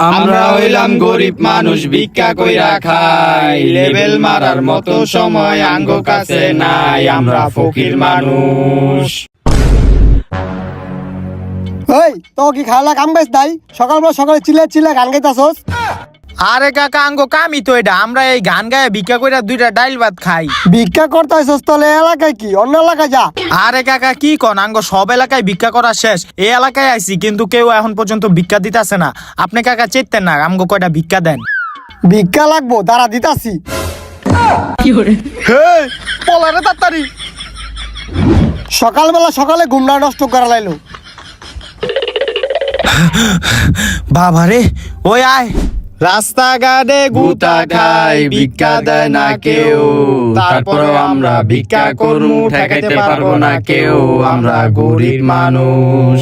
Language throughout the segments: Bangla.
আমরা হইলাম গরিব মানুষ, ভিক্ষা কইরা খাই, লেবেল মারার মতো সময় আঙ্গো কাছে নাই, আমরা ফকির মানুষ। ওই তো কি খাওয়া কাম বেশ নাই? সকালবেলা সকালে চিল্লা গান গাইতাছস? আরে কাকা আঙ্গো কামই তো এটা, আমরা এই গান গায়ে ভিক্ষা কইরা দুইটা ডাইল ভাত খাই। ভিক্ষা করতেছস তাহলে এলাকায় কি অন্য এলাকায় যা। আরে কাকা কি কন, আঙ্গো সব এলাকায় ভিক্ষা করা শেষ, এই এলাকায় আইছি কিন্তু কেউ এখন পর্যন্ত ভিক্ষা দিতেছে না। আপনি কাকা চেতেন না, আমগো কয়টা ভিক্ষা দেন। ভিক্ষা লাগবো, দাঁড়া দিতাছি। পলারে তাড়াতাড়ি। সকালে ঘুমনা নষ্ট করা লাইলো। বাবারে ওই আয়। রাস্তাঘাটে গুতা খাই, ভিক্ষা দেয় না কেউ, তারপরও আমরা ভিক্ষা করমু, ঠেকাইতে পারবো না কেউ, আমরা গরিব মানুষ।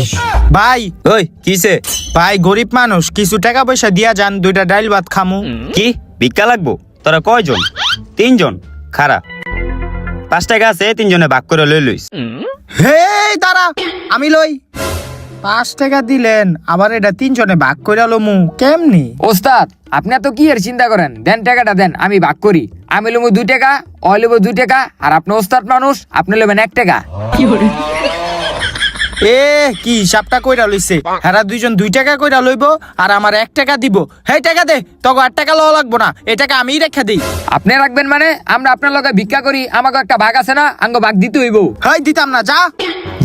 ভাই ওই কিসে? ভাই গরিব মানুষ, কিছু টাকা পয়সা দিয়া যান, দুইটা ডাইল ভাত খামু। কি ভিক্ষা লাগবো? তোরা কয়জন? 3 জন। খারা 5 টাকা আছে, 3 জনে ভাগ করে লই লইস। হে দাঁড়া, আমি লই। 5 টাকা দিলেন, আবার এটা 3 জনে ভাগ করে লমু কেমনি? ওস্তাদ আপনি তো কি এর চিন্তা করেন, দেন টাকাটা দেন, আমি ভাগ করি। আমি লমু 2 টাকা, ও লব 2 টাকা, আর আপনি ওস্তাদ মানুষ, আপনি লবেন 1 টাকা। এ কি হিসাবটা কইরা লইছে? হেরা 2 জন 2 টাকা কইরা লইব, আর আমার 1 টাকা দিব। হেই টাকা দে, তোকে 8 টাকা লওয়া লাগবো না, এই টাকা আমিই রেখে দিই। আপনি রাখবেন মানে? আমরা আপনার লগে ভিক্ষা করি, আমাকে একটা ভাগ আছে না, আঙ্গ ভাগ দিতে হইব। হেই দিতাম না, যা।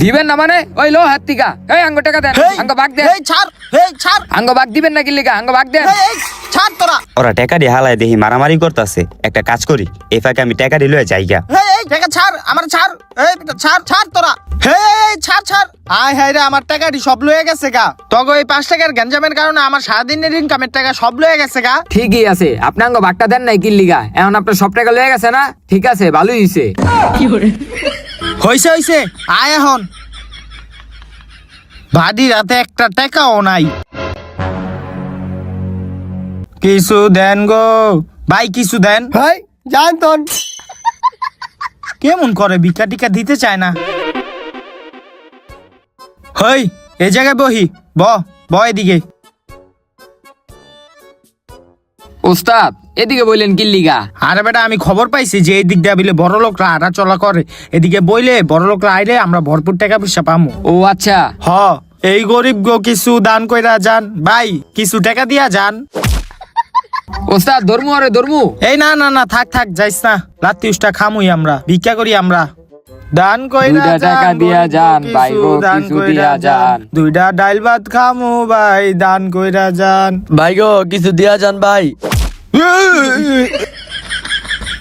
দিবেন না মানে? ওই লো হাত টিকা, এই আঙ্গ টাকা দেন, হেই, আঙ্গ ভাগ দেন। হেই ছাড়, হেই ছাড়, আঙ্গ ভাগ দিবেন না কি লিগা? আঙ্গ ভাগ দেন। হেই এই ছাড় তোরা। ওরা টাকা দিয়ে হালায় দেখি মারামারি করতেছে। একটা কাজ করি, এই ফাঁকে আমি টাকা দিয়ে লয়ে যাইগা। হেই এই টাকা ছাড়, আমার ছাড়, এই ছাড় ছাড় তোরা। হেই ছাড় ছাড়। আয় হায় রে, আমার টাকাটি সব লয়ে গেছে গা। তোকে এই 5 টাকার গঞ্জামের কারণে আমার সারাদিনের ইনকামের টাকা সব লয়ে গেছে গা। ঠিকই আছে, আপনি আঙ্গ ভাগটা দেন নাই কি লিগা? এখন আপনার সব টাকা লয়ে গেছে না? ঠিক আছে, ভালোই হইছে। হইছে হইছে, আয় এখন। ভাদি রাতে একটা টাকাও নাই। কিছু দেন গো ভাই, কিছু দেন। হেই জান তন কেমন করে ভিক্ষা টিকা দিতে চায় না। হই এই জায়গায় বহি, ব এদিকে। ওস্তাদ এদিকে বললেন কি লিগা? আরে বেটা, আমি খবর পাইছি যে এই দিক দিয়ে বিলে বড় লোকরা হাঁটা চলা করে, এদিকে বইলে বড় লোকরা আইলে আমরা ভরপুর টাকা পয়সা পামু। ও আচ্ছা। হ, এই গরিব গো কিছু দান কইরা যান ভাই, কিছু টাকা দিয়া যান। ওস্তাদ ধর্মু, আরে ধর্মু। এই না না না, থাক থাক, যাইস না। লাত্তি উষ্টা খামুই আমরা, ভিক্ষা করি আমরা। দান কইরা 2টা টাকা দিয়া যান ভাই গো, দান কিছু কইরা দিয়া যান। 2টা ডাইল ভাত খামু ভাই, দান কইরা যান। ভাই গো কিছু দিয়া যান ভাই।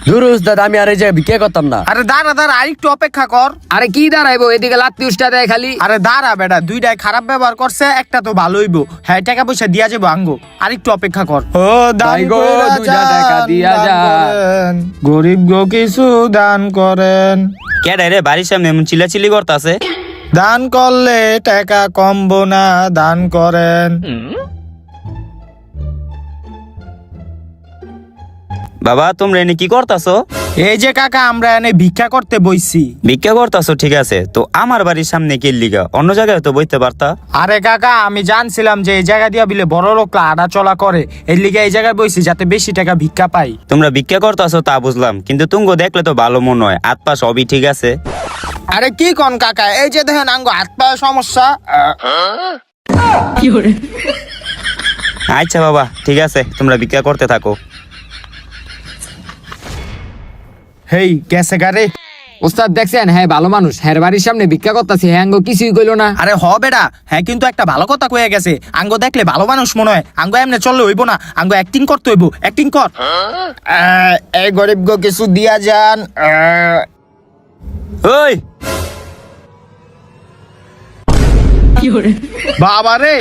ধুর উস্তাদ, আমি আর এই জায়গায় ভিক্ষা করতাম না। আরে দাঁড়া দাঁড়া, আরেকটু অপেক্ষা কর। আরে কি দাঁড়াইবো, এদিকে লাত্তি উষ্টা দেয় খালি। আরে দাঁড়া বেটা, 2টাই খারাপ ব্যবহার করছে, একটা তো ভালো হইব। হ্যাঁ টাকা পয়সা দিয়া যাবো আঙ্গো, আরেকটু অপেক্ষা কর। ও দান ভাই গো, কইরা 2টা টাকা দিয়া দান যান। করেন। গরিব গো কিছু দান করেন। কেডা রে বাড়ির সামনে এমন চিল্লাচিল্লি করতাছে? দান করলে টাকা কমবো না, দান করেন। বাবা তোমরা এনে কি করতাছো? এই যে কাকা, আমরা এনে ভিক্ষা করতে বইছি। ভিক্ষা করতাছো ঠিক আছে, তো আমার বাড়ির সামনে কি লিগা? অন্য জায়গায় তো বইতে পারতা। আরে কাকা, আমি জানছিলাম যে এই জায়গা দিয়া বিলে বড় লোকরা হাঁটা চলা করে, এই লিগে এই জায়গায় বইছি যাতে বেশি টাকা ভিক্ষা পাই। তোমরা ভিক্ষা করতাছো তা বুঝলাম, কিন্তু তুঙ্গো দেখলে তো ভালো মনে হয়, হাত পা সবই ঠিক আছে। আরে কি কন কাকা, এই যে দেখেন আঙ্গো হাত পায়ে সমস্যা। আচ্ছা বাবা ঠিক আছে, তোমরা ভিক্ষা করতে থাকো। হেই গেছে গারে। ওস্তাদ দেখছেন, হ্যাঁ ভালো মানুষ, হ্যাঁ বাড়ির সামনে ভিক্ষা করতেছি, হ্যাঁ আঙ্গ কিছুই কইলো না। আরে হ বেটা, হ্যাঁ কিন্তু একটা ভালো কথা কয়ে গেছে। আঙ্গো দেখলে ভালো মানুষ মনে হয়, আঙ্গো এমনি চললে হইব না, আঙ্গো অ্যাক্টিং করতে হইব, অ্যাক্টিং কর। এই গরিব গো কিছু দিয়া যান। ওই বাবা রে,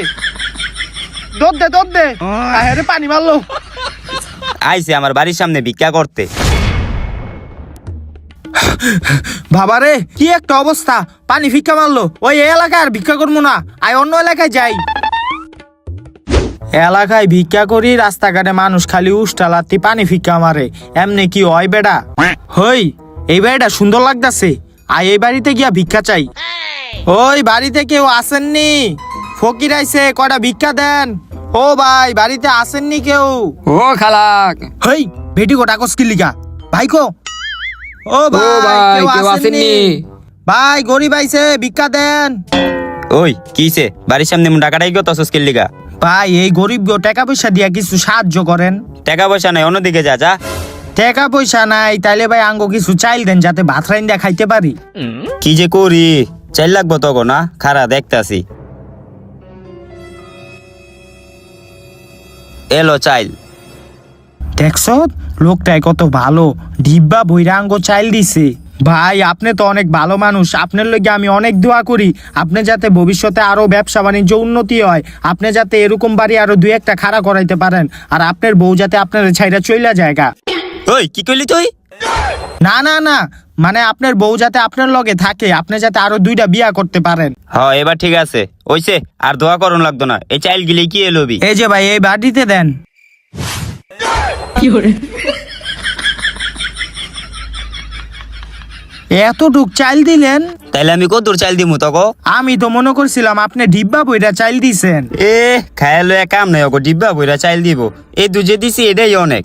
দোদ দে আরে পানি মারলো। আইছে আমার বাড়ির সামনে ভিক্ষা করতে। বাবা রে, কি একটা অবস্থা, পানি ভিক্ষা মারলো। ওই এলাকায় আর ভিক্ষা করবো না, আয় অন্য এলাকায় যাই। এলাকায় ভিক্ষা করি, রাস্তাঘাটে মানুষ খালি উষ্টা লাত্তি পানি ভিক্ষা মারে, এমনি কি হয় বেটা? হই এই বাড়িটা সুন্দর লাগতাছে, আয় এই বাড়িতে গিয়া ভিক্ষা চাই। ওই বাড়িতে কেউ আসেননি? ফকির আইছে, কয়টা ভিক্ষা দেন। ও ভাই বাড়িতে আসেননি কেউ? ও খালাক, হেই বেটি গোটা কসকি লিগা ভাই কো? ও ও ভাই ভাই কেউ কেউ আসেননি? আসেননি? ভাই গরিব আইছে, ভিক্ষা দেন। ওই কিছে বাড়ির সামনে টাকাটাই গো তসস কিল্লিগা? ভাই এই গরিব গো টাকা পয়সা দিয়া কিছু সাহায্য করেন। টাকা পয়সা নাই, অন্যদিকে যা যা। টাকা পয়সা নাই তাইলে ভাই আঙ্গো কিছু চাইল দেন যাতে ভাত রাইন দিয়া খাইতে পারি। কি যে করি, 4 লাগবো তো গো না, খারা দেখতাছি। এলো চাইল। দেখছো লোকটাই কত ভালো, ডিব্বা বইরা আঙ্গো চাইল দিছে। ভাই আপনি তো অনেক ভালো মানুষ, আপনার লগে আমি অনেক দোয়া করি আপনি যাতে ভবিষ্যতে আরো ব্যবসা বাণিজ্য উন্নতি হয়, আপনি যাতে এরকম বাড়ি আরো 2-1টা খাড়া করাইতে পারেন, আর আপনার বউ যাতে আপনার ছাইরা চইলা জায়গা। ওই কি কইলি তুই? না না না, মানে আপনার বউ যাতে আপনার লগে থাকে, আপনি যাতে আরো 2টা বিয়া করতে পারেন। হ্যাঁ এবার ঠিক আছে, ওইছে আর দোয়া করুন লাগতো না। এই চাইল গিলে কি এলোবি? এই যে ভাই এই বাড়িতে দেন। এতটুক চাইল দিলেন? তাইলে আমি কত চাইল দিমু তগো? আমি তো মনে করছিলাম আপনি ডিব্বা বইরা চাইল দিছেন। এ খায়ালো কাম নাই ওগো, ডিব্বা বইরা চাইল দিব। এই দুজে দিছি এটাই অনেক।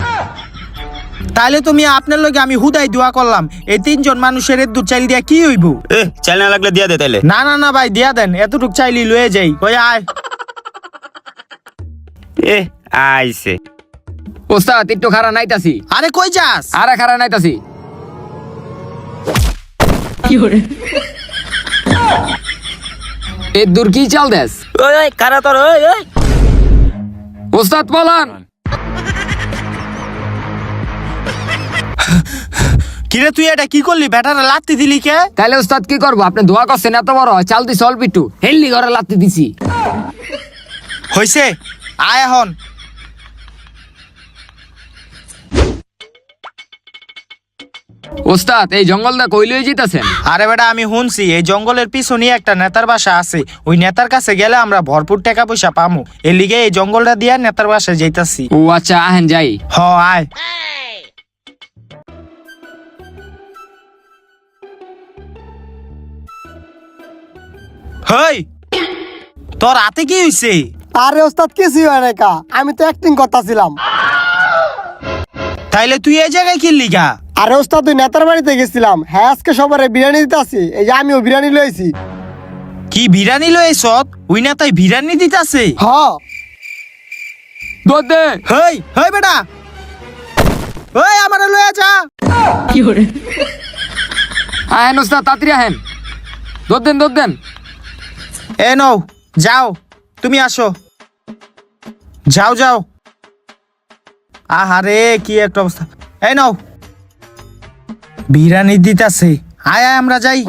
তাহলে তুমি আপনার লগে আমি হুদাই দোয়া করলাম, এই 3জন মানুষের এর দু চাইল দিয়া কি হইব? এ চাইল না লাগলে দিয়া দে তাইলে। না না না ভাই দিয়া দেন, এতটুক চাইলি লয়ে যাই। ওই আয়। এ আইছে। ওস্তাদ একটু খারা নাইতাছি। আরে কই যাস? আরে খারা নাইতাছি। এ দূর কি চাল দেস? ওই ওই কারা তোর, ওই ওই। ওস্তাদ পলান। কিরে তুই এটা কি করলি? ব্যাটারে লাত্তি দিলি কে? তাইলে ওস্তাদ কি করবো? আপনি দোয়া করছেন এত বড়, চাল দিছি অল্প একটু, হেললি ঘরে লাত্তি দিছি। হইছে আয় এখন। ওস্তাদ এই জঙ্গলটা কই লই যেতেছেন? আরে বেটা আমি শুনছি এই জঙ্গলের পিছনে একটা নেতার বাসা আছে, ওই নেতার কাছে গেলে আমরা ভরপুর টাকা পয়সা পামু, এর লিগে এই জঙ্গলটা দিয়া নেতার বাসায় যাইতাছি। ও আচ্ছা আহেন যাই। হ আয়। হেই তোর হাতে কি হইছে? আরে ওস্তাদ কিছুই হয় না কা, আমি তো অ্যাক্টিং করতেছিলাম। তাইলে তুই এই জায়গায় কি লিগা? আরে ওস্তাদ তুই নেতার বাড়িতে গেছিলাম, হ্যাঁ আজকে সবারে বিরিয়ানি দিতে আসি, এই যে আমিও বিরিয়ানি লইছি। কি বিরানি লইছ? ওই নেতাই বিরানি দিতাছে? হ দোদ দে। হেই হেই বেটা, ওই আমারে লইয়া যা। আহেন ওস্তাদ তাড়াতাড়ি আহেন, দোদ দেন দোদ দেন। এ নও যাও, তুমি আসো, যাও যাও। আহারে কি একটা অবস্থা। এই নাও বিরিয়ানি দিতাছে, আয় আয় আমরা যাই।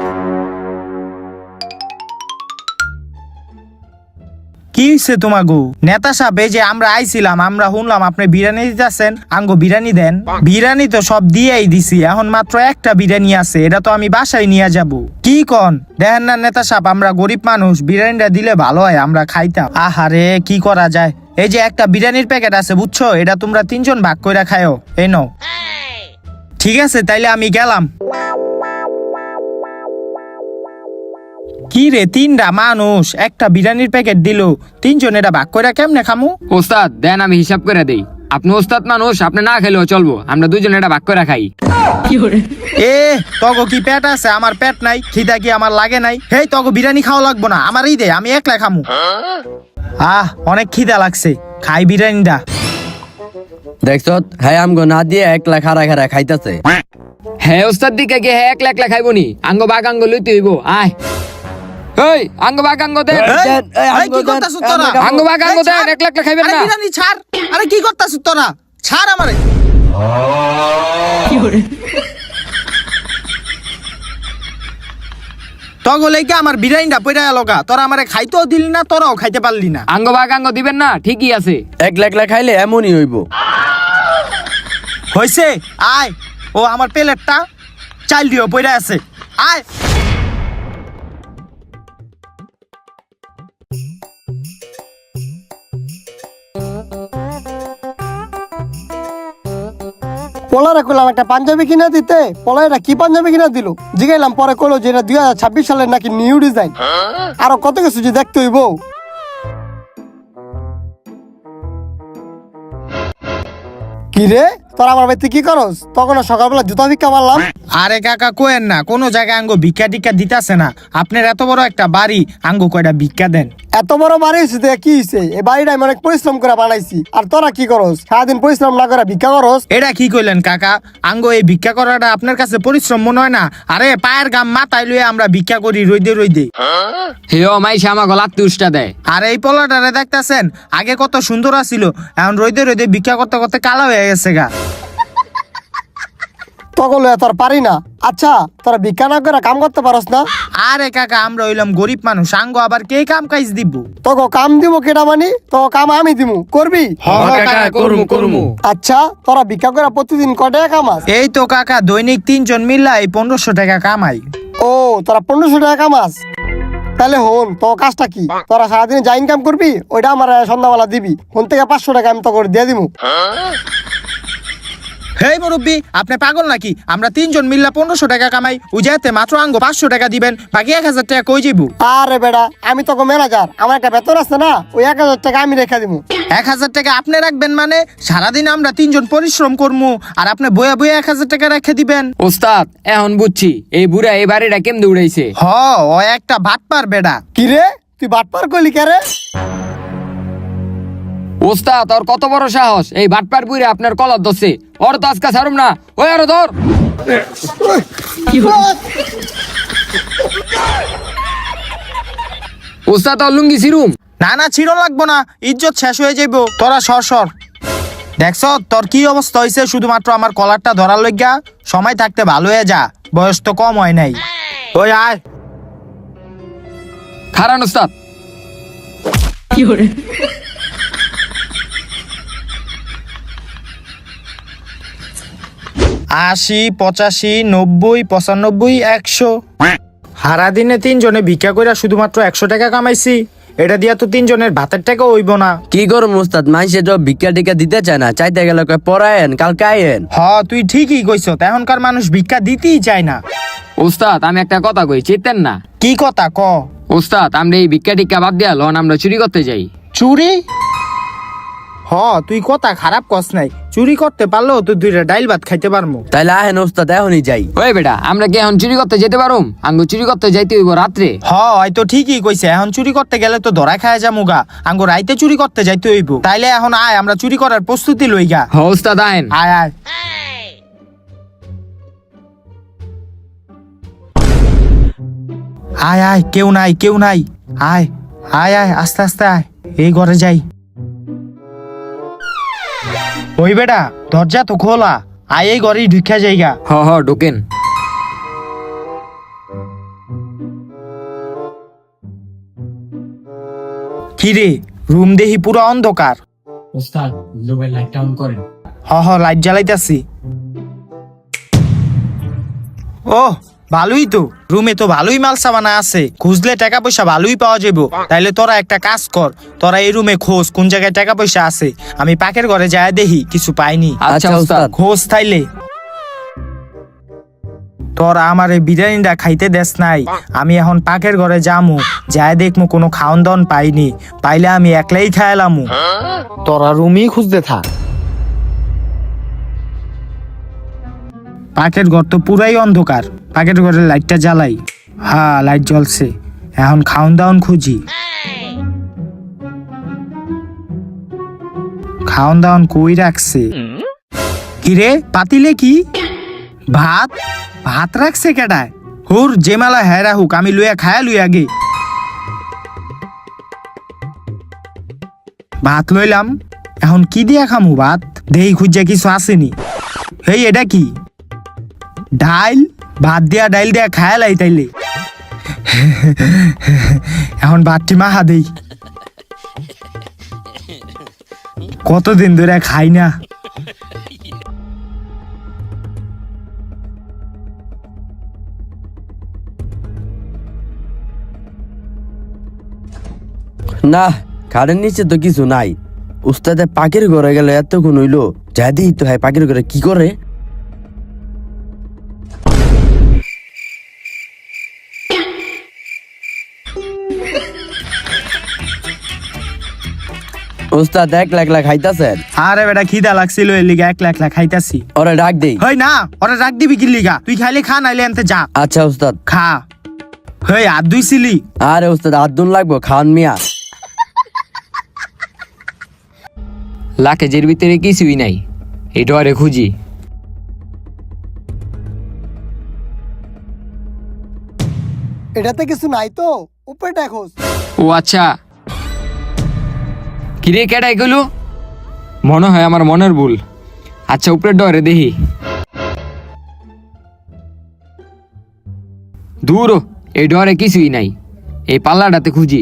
কি হইছে তোমাগো? নেতা সাহেব এই যে আমরা আইছিলাম, আমরা শুনলাম আপনি বিরিয়ানি দিতেছেন, আঙ্গো বিরিয়ানি দেন। বিরিয়ানি তো সব দিয়েই দিছি, এখন মাত্র একটা বিরিয়ানি আছে, এটা তো আমি বাসায় নিয়ে যাব। কি কন দেখেন না নেতা সাহেব, আমরা গরিব মানুষ, বিরিয়ানিটা দিলে ভালো হয়, আমরা খাইতাম। আহারে কি করা যায়, এই যে একটা বিরিয়ানির প্যাকেট আছে বুঝছো, এটা তোমরা 3জন ভাগ কইরা খায়ো, এই নাও। ঠিক আছে তাইলে আমি গেলাম। কি রে 3টা মানুষ একটা বিরিয়ানির প্যাকেট দিল, 3জন এটা ভাগ কইরা কেমনে খামু? ওস্তাদ দেন আমি হিসাব করে দেই। আপনি ওস্তাদ মানুষ, আপনি না খেলেও চলবো, আমরা দুজন এটা ভাগ করে খাই। এ তগো কি পেট আছে? আমার পেট নাই, খিদা কি আমার লাগে নাই? হেই তগো বিরিয়ানি খাওয়া লাগবো না, আমারই দে, আমি একলা খামু। অনেক খিদা লাগছে, খাই বিরিয়ানিটা। দেখছ হ্যাঁ আমগো না দিয়ে 1 লাখ খারা খারা খাইতাছে। হ্যাঁ ওস্তাদ দিকে গে হ্যাঁ একলা একলা খাইবো নি, আঙ্গ বাঘ আঙ্গ লইতে হইব। আয় এই আঙ্গ বাঘ আঙ্গ দেন। এই, দেন, এই এই, আমগো কি দেন, করতাছিস তোরা? আমগো আঙ্গ বাঘ আঙ্গ এই, দেন, ছাড়। একলা একলা খাইবেন আরে না। বিরিয়ানি ছাড়, আরে কি করতাছিস তোরা? ছাড় আমারে। তগো লেগে আমার বিরিয়ানিটা পইরা গেল গা, তোরা আমারে খাইতেও দিলি না, তোরাও খাইতে পারলি না। আঙ্গ বাঘ আঙ্গ দিবেন না, ঠিকই আছে। 1 লাখ খাইলে এমনই হইব। হইছে আয়, ও আমার প্লেটটা চাল দিও পইরা আছে, আয়। পোলারে কইলাম একটা পাঞ্জাবি কিনা দিতে, পোলারা কি পাঞ্জাবি কিনা দিল, জিগাইলাম পরে কইলো যে এটা 2026 সালের নাকি নিউ ডিজাইন, আরো কত কিছু যে দেখতে হইব। কি রে তোরা আমার বাড়িতে কি করস? তখন সকালবেলা জুতা ভিক্ষা মারলাম। আরে কাকা কোয়েন না, কোনো জায়গায় আঙ্গো ভিক্ষা টিক্ষা দিতাছে না। আপনার এত বড় একটা বাড়ি, আঙ্গো কয়টা ভিক্ষা দেন। এত বড় বাড়ি হয়েছে তো কি হয়েছে? এই বাড়িটা আমি অনেক পরিশ্রম করে বানাইছি, আর তোরা কি করস? সারাদিন পরিশ্রম না করে ভিক্ষা করস? এটা কি কইলেন কাকা? আঙ্গো এই ভিক্ষা করাটা আপনার কাছে পরিশ্রম মনে হয় না? আরে পায়ের গাম মাথায় লুয়ে আমরা ভিক্ষা করি রইদে রইদে। হেও মাইসে আমাকে লাত্তি উষ্টা দেয়। আর এই পোলাটারে দেখতাছেন, আগে কত সুন্দর আছিল, এখন রইদে রইদে ভিক্ষা করতে করতে কালো হয়ে গেছে গা। তখন তোর পারি না। আচ্ছা তোরা ভিক্ষা না করে কাম করতে পারস না? আরে কাকা আমরা হইলাম গরিব মানুষ, আঙ্গো আবার কে কাম কাজ দিব? তোকে কাম দিব কেটা মানি? তো কাম আমি দিব, করবি? কাকা করমু আচ্ছা তোরা ভিক্ষা করে প্রতিদিন কয় টাকা কামাস? এই তো কাকা দৈনিক 3 জন মিল্লা এই 1500 টাকা কামাই। ও তোরা 1500 টাকা কামাস? তাহলে হন তো কাজটা কি? তোরা সারাদিন যা ইনকাম করবি ওইটা আমার সন্ধ্যাবেলা দিবি। ফোন থেকে 500 টাকা আমি তোকে দিয়ে দিব। হেই মুরব্বি, আপনি পাগল নাকি? আমরা 3 জন মিল্লা 1500 টাকা কামাই, উজাতে মাত্র আঙ্গো 500 টাকা দিবেন, বাকি 1000 টাকা কই যাইবো? আরে বেটা আমি তোকে ম্যানেজার, আমার একটা বেতন আছে না, ওই 1000 টাকা আমি রেখে দিব। 1000 টাকা আপনি রাখবেন মানে? সারাদিন আমরা 3 জন পরিশ্রম করবো, আর আপনি বইয়া বইয়া 1000 টাকা রেখে দিবেন? ওস্তাদ এখন বুঝছি এই বুড়া এই বাড়িটা কেমনে উড়াইছে। হ, ও একটা বাটপার বেডা। কি রে তুই বাটপার কইলি কে রে? ওস্তাদ ওর কত বড় সাহস, এই বাটপার বুড়ে আপনার কলার দছে। ওর তো আজকে ছাড়ুম না। ওই আরো ধর। ওস্তাদ ওর লুঙ্গি সিরুম। না না ছিড়ো লাগবো না, ইজ্জত শেষ হয়ে যাইবো। তোরা সর সর। দেখছ তোর কি অবস্থা হয়েছে? শুধুমাত্র আমার কলারটা ধরার লইগা। সময় থাকতে ভালো হয়ে যা, বয়স তো কম হয় নাই। ওই আয়। খারান ওস্তাদ। 80, 85, 90, 95, 100। সারা দিনে 3 জনে ভিক্ষা কইরা শুধুমাত্র 100 টাকা কামাইছি। এটা দিয়া তো 3 জনের ভাতের টাকা হইব না। কি করুম উস্তাদ, মাইসে তো ভিক্ষা টিকা দিতে চায় না, চাইতে গেলে কয় পড়ায়েন কালকে আয়েন। হ তুই ঠিকই কইছ, এখনকার মানুষ ভিক্ষা দিতেই চায় না। ওস্তাদ আমি একটা কথা কই, চেতেন না? কি কথা ক? ওস্তাদ আমরা এই ভিক্ষা টিক্ষা বাদ দিয়া লন আমরা চুরি করতে যাই। চুরি? হ তুই কথা খারাপ কস নাই, চুরি করতে পারলেও তুই 2টা ডাইল ভাত খাইতে পারমু। তাইলে আহেন উস্তাদ এখনই যাই। ওই বেটা আমরা কি এখন চুরি করতে যেতে পারুম? আঙ্গু চুরি করতে যাইতে হইব রাত্রে। হ এই তো ঠিকই কইছে, এখন চুরি করতে গেলে তো ধরা খায় যামুগা। আঙ্গো রাইতে চুরি করতে যাইতে হইব। তাইলে এখন আয়, আমরা চুরি করার প্রস্তুতি লইগা। হ ওস্তাদ আইন। আয় আয়। আয় আয়, কেউ নাই কেউ নাই। আয় আয় আয়, আস্তে আস্তে আয়, এই ঘরে যাই। ওই বেটা দরজা তো খোলা, আয় এই ঘরেই ঢুকা যাইগা। হ হ ঢোকেন। কিরে রুম দেহি পুরো অন্ধকার। ওস্তাদ লোবের লাইটটা অন করেন। হ হ লাইট জ্বালাইতাছি। ও ভালোই তো, রুমে তো ভালোই মাল সাবানা আছে, খুঁজলে টাকা পয়সা ভালোই পাওয়া যাবো। তাইলে তোরা একটা কাজ কর, তোরা এই রুমে খোঁজ কোন জায়গায় টাকা পয়সা আছে। আমি পাকের ঘরে যায় দেখি কিছু পাইনি। আচ্ছা ওস্তাদ। খোঁজ তাইলে। তোরা আমার এই বিরিয়ানিটা খাইতে দেস নাই, আমি এখন পাকের ঘরে যামু, যায় দেখমু কোনো খাওন দাওন পাইনি। পাইলে আমি একলাই খাইলামু। তোরা রুমই খুঁজতে থাক। পাকের ঘর তো পুরাই অন্ধকার, পাকের ঘরের লাইটটা জ্বালাই। হ্যাঁ লাইট জ্বলছে, এখন খাওন দাওন খুঁজি। খাওন দাওন কই রাখছে? কিরে পাতিলে কি ভাত? ভাত রাখছে কেডায়? হুর যে মেলা হেরা হুক, আমি লইয়া খায়া লই আগে। ভাত লইলাম, এখন কি দিয়া খামু ভাত? দেহি খুঁজা কিছু আসেনি। হেই এটা কি? ডাইল? ভাত দিয়া ডাইল দিয়া খায়া লাই তাইলে। এখন ভাতটি মাহা দেই, কতদিন ধরে খাই না। না খাড়ের নিচে তো কিছু নাই। উস্তাদে পাখির ঘরে গেলে এতক্ষণ হইলো, যাই দিই তো হয় পাখির ঘরে কি করে। উস্তাদ 1 লাখ খাইতাছেন? আরে বেটা খিদা লাগছিল এর লিগা 1 লাখ খাইতাছি। ওরে ডাক দেই। হই না, ওরা রাখ দিবি কি লিগা? তুই খাইলে খা, নাইলে আনতে যা। আচ্ছা উস্তাদ। খা। হই হাত ধুইছিলি? আরে উস্তাদ আদুন লাগবো, খাওয়ান মিয়া। লাকেজের ভিতরে কিছুই নাই, এই ডরে খুঁজি। এটাতে কিছু নাই তো, উপরেটা খোঁজ। ও আচ্ছা, কিরে কেডাই গেলু? মনে হয় আমার মনের ভুল। আচ্ছা উপরে ডরে দেখি। দূর, এই ডরে কিছুই নাই, এই পাল্লাটাতে খুঁজি।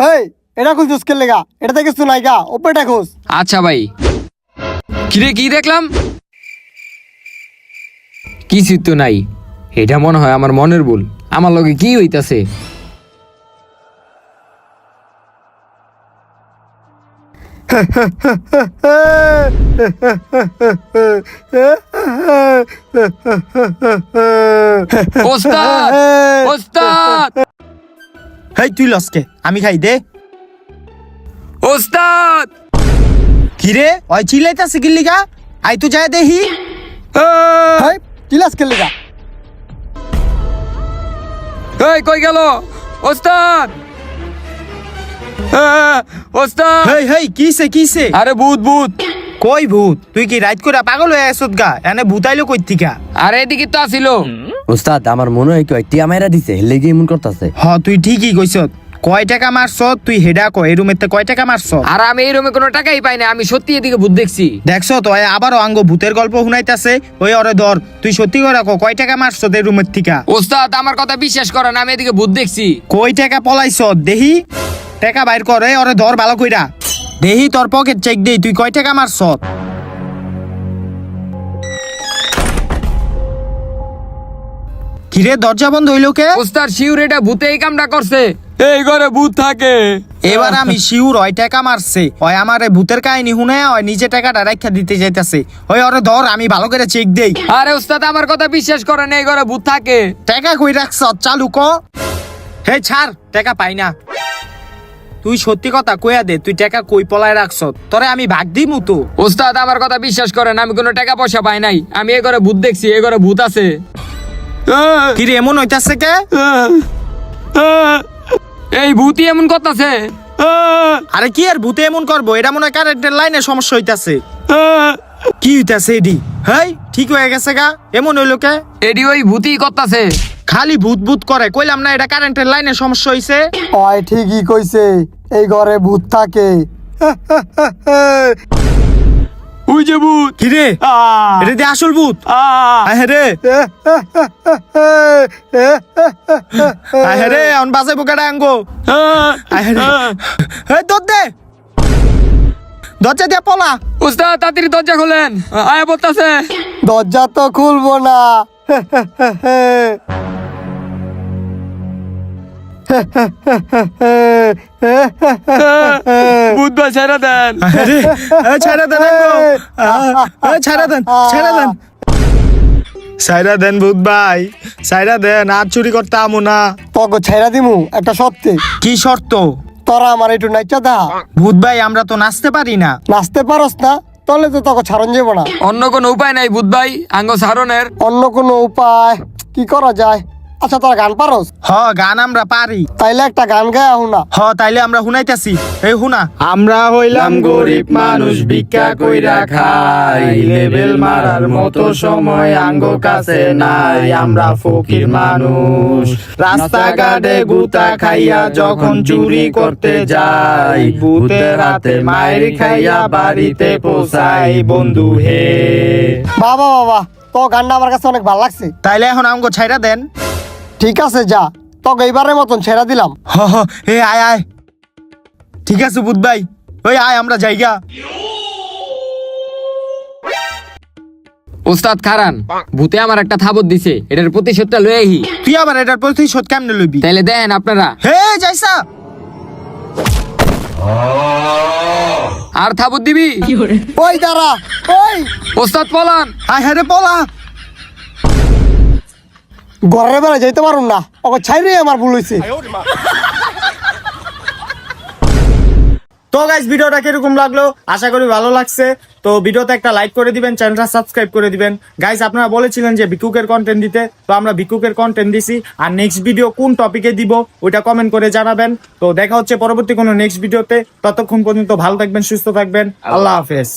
হেই, এটা খোঁজ দুষ্কের লেগা, এটাতে কিছু নাই গা, উপরেটা খোঁজ। আচ্ছা ভাই। কিরে কি দেখলাম? কিছু তো নাই, এটা মনে হয় আমার মনের ভুল। আমার লগে কি হইতাছে? ওস্তাদ, ওস্তাদ, হেই তুই লসকে, আমি খাই দে। ওস্তাদ! কিরে ওই চিল্লাইতাছে কি লিগা? আই তো যায় দেখি। হেই, চিলাসকের লেগা। এই কই গেল ওস্তাদ? ওস্তাদ! হেই হেই কিসে কিসে? আরে ভূত ভূত! কই ভূত? তুই কি রাইত করে পাগল হয়ে আসত গা? এনে ভূত আইলো কই থিকা? আরে এদিকে তো আসিল। উস্তাদ আমার মনে হয় কি টিয়া মাইরা দিছে, লেগে এমন করতেছে। হ তুই ঠিকই কইছত। কয় টাকা মারছ তুই? হেডা কয় এই রুমেতে কয় টাকা মারছ? আর আমি এই রুমে কোনো টাকাই পাই না, আমি সত্যি এদিকে ভূত দেখছি। দেখছ তো আবারও আঙ্গ ভূতের গল্প শুনাইতাছে। ওই ওরে ধর, তুই সত্যি করে কো কয় টাকা মারছ এই রুমের থিকা? ওস্তাদ আমার কথা বিশ্বাস করেন, আমি এদিকে ভূত দেখছি। কই টাকা পলাইছ দেহি? টাকা বাইর করে ওরে ধর ভালো কইরা। দেহি তোর পকেট চেক দেই, তুই কয় টাকা মারছ? কিরে দরজা বন্ধ হইলো কে? ওস্তাদ শিউর এটা ভূতে এই কামটা করছে। এই ঘরে ভূত থাকে। এবার আমি শিউর ওই টাকা মারছে, ওই আমারে ভূতের কাহিনী শুনে ওই নিজে টাকাটা রাখা দিতে যাইতাছে। ওই ওরে ধর, আমি ভালো করে চেক দেই। আরে ওস্তাদ আমার কথা বিশ্বাস করেন, এই ঘরে ভূত থাকে। টাকা কই রাখছ? চালু ক। হে ছাড়, টাকা পাই না। তুই সত্যি কথা কইয়া দে, তুই টাকা কই পলায় রাখছ? তোরে আমি ভাগ দিমু তো। ওস্তাদ আমার কথা বিশ্বাস করেন, আমি কোনো টাকা পয়সা পাই নাই। আমি এই ঘরে ভূত দেখছি, এই ঘরে ভূত আছে। কি রে এমন হইতাছে কে? এই ভূতই এমন করতেছে। আরে কি আর ভূতে এমন করবো? এটা মনে হয় কারেন্টের লাইনে সমস্যা হইতাছে। কি হইতাছে এডি? হেই ঠিক হয়ে গেছে গা, এমন হইলো কে? এডি ওই ভূতই করতেছে। খালি ভূত ভূত করে, কইলাম না এটা কারেন্টের লাইনে সমস্যা হইছে। ওই ঠিকই কইছে, এই ঘরে ভূত থাকে। ওই যে ভূত। কি রে এটা দিয়ে আসল ভূত? আহে রে আহে রে, অন বাজাইবো কেডা আঙ্গো? আহে রে, এই দর দে, দরজা দিয়ে পলা। ওস্তাদ তাড়াতাড়ি দরজা খোলেন, আয়া বলতাছে। দরজা তো খুলবো না। ভূত ভাই ছেড়ে দেন। আরে ছাড়া দেন আঙ্গো, ছাড়া দেন, ছাড়া দেন, ছাড়া দেন ভূত ভাই, ছাড়া দেন। আর চুরি করতে আমু না। তোকে ছেড়া দিমু একটা সত্যি। কি শর্ত? তোরা আমার একটু নাচা দা। ভূত ভাই আমরা তো নাচতে পারি না। নাচতে পারস না? তাহলে তো তোকে ছাড়ন যাবো না। অন্য কোনো উপায় নাই ভূত ভাই আঙ্গ সারনের? অন্য কোনো উপায় কি করা যায়? আচ্ছা তোরা গান পারস? হ গান আমরা পারি। তাইলে একটা গান গায়ে আহ না। হ তাইলে আমরা শুনাইতাছি। এই শুনা। আমরা হইলাম গরিব মানুষ, ভিক্ষা কইরা খাই, লেবেল মারার মতো সময় আঙ্গ কাছে নাই। আমরা ফকির মানুষ, রাস্তাঘাটে গুতা খাইয়া যখন চুরি করতে যাই, ভূতের হাতে মায়ের খাইয়া বাড়িতে পৌঁছাই। বন্ধু হে, বাবা বাবা, তো গানটা আমার কাছে অনেক ভালো লাগছে। তাইলে এখন আমগো ছাইরা দেন। ঠিক আছে যা, তোকে এইবারের মতন ছেড়া দিলাম। হ হ, এ আয় আয়। ঠিক আছে ভূত ভাই, ওই আয় আমরা যাইগা। ওস্তাদ খারান, ভূতে আমার একটা থাবত দিছে, এটার প্রতিশোধটা লয়ে আহি। তুই আবার এটার প্রতিশোধ কেমনে লইবি? তাইলে দেন আপনারা। হে যাইসা। আর থাবত দিবি? ওই দাঁড়া, ওই ওস্তাদ পলান। আয় হ্যাঁ রে পলা। ঘরের বেলা যাইতে পারুম না, ওকে ছাইরে আমার ভুল হয়েছে। তো গাইস ভিডিওটা কিরকম লাগলো আশা করি ভালো লাগছে। তো ভিডিওতে একটা লাইক করে দিবেন, চ্যানেলটা সাবস্ক্রাইব করে দিবেন। গাইস আপনারা বলেছিলেন যে ভিকুকের কন্টেন্ট দিতে, তো আমরা ভিকুকের কন্টেন্ট দিছি। আর নেক্সট ভিডিও কোন টপিকে দিব ওইটা কমেন্ট করে জানাবেন। তো দেখা হচ্ছে পরবর্তী কোনো নেক্সট ভিডিওতে। ততক্ষণ পর্যন্ত ভালো থাকবেন, সুস্থ থাকবেন। আল্লাহ হাফেজ।